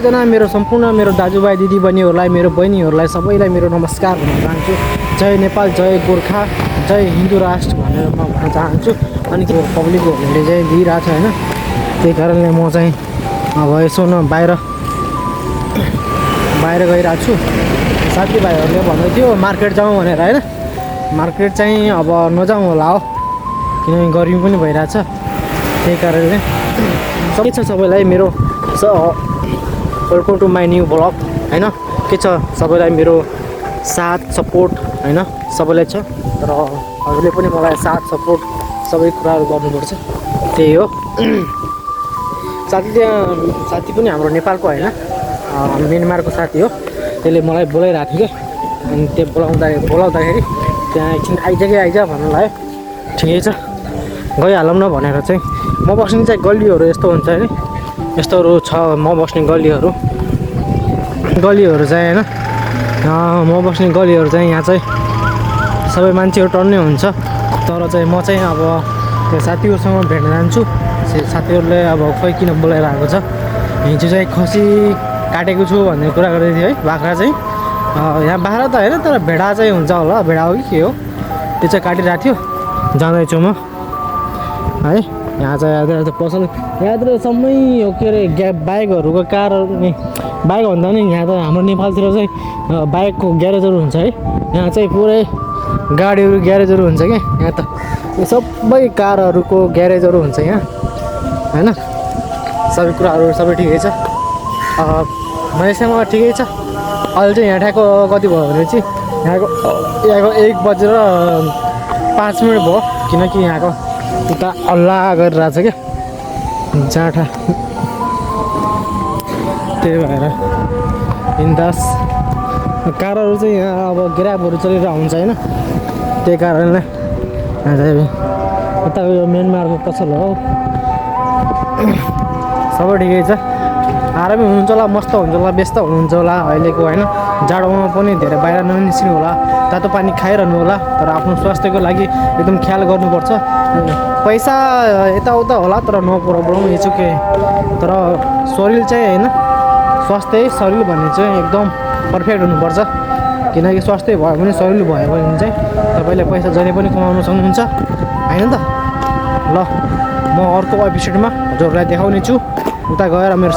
सबैजना मेरो सम्पूर्ण मेरो दाजुभाइ दिदीबहिनीहरूलाई मेरो बहिनीहरूलाई सबैलाई मेरो नमस्कार भन्न चाहन्छु। जय नेपाल, जय गोर्खा, जय हिन्दू राष्ट्र भनेर म भन्न चाहन्छु। अनि पब्लिक होलिडे चाहिँ दिइरहेको छ होइन, त्यही कारणले म चाहिँ अब यसो न बाहिर गइरहेको छु। साथीभाइहरूले भन्दै थियो मार्केट जाउँ भनेर होइन, मार्केट चाहिँ अब नजाउँ होला हो, किनभने गर्मी पनि भइरहेछ। त्यही कारणले के छ सबैलाई मेरो welcome to my new blog होइन। के छ सबैलाई मेरो साथ सपोर्ट होइन सबैलाई छ, र हजुरले पनि मलाई साथ सपोर्ट सबै कुराहरू गर्नुपर्छ, त्यही हो। साथी पनि हाम्रो नेपालको होइन, म्यानमारको साथी हो, त्यसले मलाई बोलाइरहेको थियो क्या। अनि त्यो बोलाउँदाखेरि त्यहाँ एकछिन आइज भन्नु लाग्यो। ठिकै छ गइहालौँ न भनेर चाहिँ म बस्ने चाहिँ गल्लीहरू यस्तो हुन्छ होइन, यस्तोहरू छ म बस्ने गल्लीहरू चाहिँ होइन। म बस्ने गल्लीहरू चाहिँ यहाँ चाहिँ सबै मान्छेहरू टन्नै हुन्छ। तर चाहिँ म चाहिँ अब त्यो साथीहरूसँग भेट्न जान्छु। साथीहरूले अब खोइ किन बोलाइरहेको छ। हिजो चाहिँ खसी काटेको छु भन्ने कुरा गर्दै थियो है। बाख्रा चाहिँ यहाँ बाख्रा त होइन, तर भेडा चाहिँ हुन्छ होला, भेडा हो कि के हो, त्यो चाहिँ काटिरहेको थियो। जाँदैछु म है। यहाँ चाहिँ यहाँतिर पसल, यहाँतिर सबै यो के अरे बाइकहरूको कारहरू नि, बाइक भन्दा नि यहाँ त हाम्रो नेपालतिर चाहिँ बाइकको ग्यारेजहरू हुन्छ है। यहाँ चाहिँ पुरै गाडीहरू ग्यारेजहरू हुन्छ क्या। यहाँ त सबै कारहरूको ग्यारेजहरू हुन्छ यहाँ होइन। सबै कुराहरू सबै ठिकै छ, मसँग ठिकै छ। अहिले चाहिँ यहाँ ठ्याक्क कति भयो भने चाहिँ यहाँको 1:05 भयो, किनकि यहाँको उता हल्ला गरिरहेछ क्या जाँठा, त्यही भएर बिन्दास। कारहरू चाहिँ यहाँ अब ग्राबहरू चलेर हुन्छ होइन, त्यही कारणले यहाँ चाहिँ उताको यो म्यानमारको पसल हो। सबै ठिकै छ, आरामै हुनुहुन्छ होला, मस्त हुन्छ होला, व्यस्त हुनुहुन्छ होला अहिलेको होइन। जाडोमा पनि धेरै बाहिर ननिस्किनु होला, तातो पानी खाइरहनु होला, तर आफ्नो स्वास्थ्यको लागि एकदम ख्याल गर्नुपर्छ। पैसा यताउता होला तर नो प्रब्लम, यो चाहिँ के, तर शरीर चाहिँ होइन, स्वास्थ्य शरीर भन्ने चाहिँ एकदम पर्फेक्ट हुनुपर्छ। किनकि स्वास्थ्य भयो भने शरीर भयो भने चाहिँ तपाईँले पैसा जहिले पनि कमाउन सक्नुहुन्छ होइन त। ल म अर्को एपिसोडमा हजुरहरूलाई देखाउने छु, उता गएर मेरो